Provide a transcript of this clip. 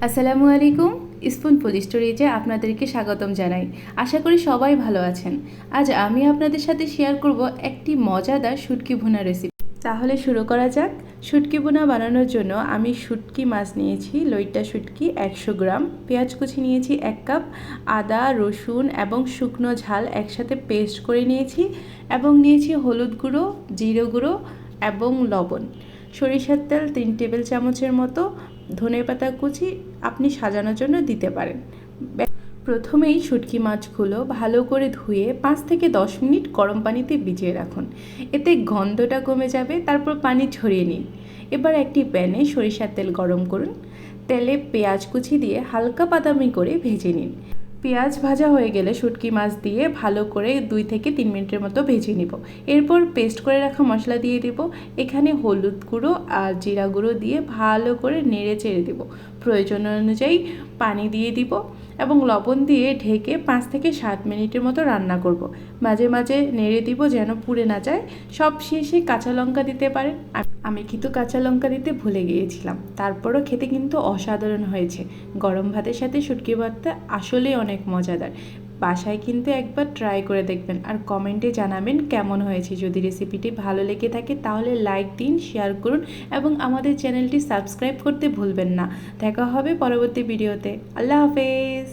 আসসালামু আলাইকুম। স্পুনফুল স্টোরিজে আপনাদেরকে স্বাগতম জানাই। আশা করি সবাই ভালো আছেন। আজ আমি আপনাদের সাথে শেয়ার করব একটি মজাদার শুটকি ভুনা রেসিপি। তাহলে শুরু করা যাক। শুটকি ভুনা বানানোর জন্য আমি শুটকি মাছ নিয়েছি, লইট্টা শুটকি 100 গ্রাম, পেঁয়াজ কুচি নিয়েছি 1 কাপ, আদা রসুন এবং শুকনো ঝাল একসাথে পেস্ট করে নিয়েছি এবং নিয়েছি হলুদ গুঁড়ো, জিরে গুঁড়ো এবং লবণ, সরিষার তেল 3 টেবিল চামচের মতো, ধনেপাতা কুচি আপনি সাজানোর জন্য দিতে পারেন। প্রথমেই শুটকি মাছগুলো ভালো করে ধুয়ে 5 থেকে 10 মিনিট গরম পানিতে ভিজিয়ে রাখুন, এতে গন্ধটা কমে যাবে। তারপর পানি ঝরিয়ে নিন। এবার একটি প্যানে সরিষার তেল গরম করুন। তেলে পেঁয়াজ কুচি দিয়ে হালকা বাদামি করে ভেজে নিন। পেঁয়াজ ভাজা হয়ে গেলে শুটকি মাছ দিয়ে ভালো করে 2 থেকে 3 মিনিটের মতো ভেজে নিব। এরপর পেস্ট করে রাখা মশলা দিয়ে দেব। এখানে হলুদ গুঁড়ো আর জিরা গুঁড়ো দিয়ে ভালো করে নেড়ে চেড়ে দেব। প্রয়োজন অনুযায়ী পানি দিয়ে দিব এবং লবণ দিয়ে ঢেকে 5 থেকে 7 মিনিটের মতো রান্না করব। মাঝে মাঝে নেড়ে দিব যেন পুড়ে না যায়। সব শেষে কাঁচা লঙ্কা দিতে পারেন। আমি কিন্তু কাঁচা লঙ্কা দিতে ভুলে গিয়েছিলাম। তারপরও খেতে কিন্তু অসাধারণ হয়েছে। গরম ভাতের সাথে শুটকি ভর্তা আসলেই অনেক মজাদার। বাসায় কিন্তু একবার ট্রাই করে দেখবেন আর কমেন্টে জানাবেন কেমন হয়েছে। যদি রেসিপিটি ভালো লেগে থাকে তাহলে লাইক দিন, শেয়ার করুন এবং আমাদের চ্যানেলটি সাবস্ক্রাইব করতে ভুলবেন না। দেখা হবে পরবর্তী ভিডিওতে। আল্লাহ হাফেজ।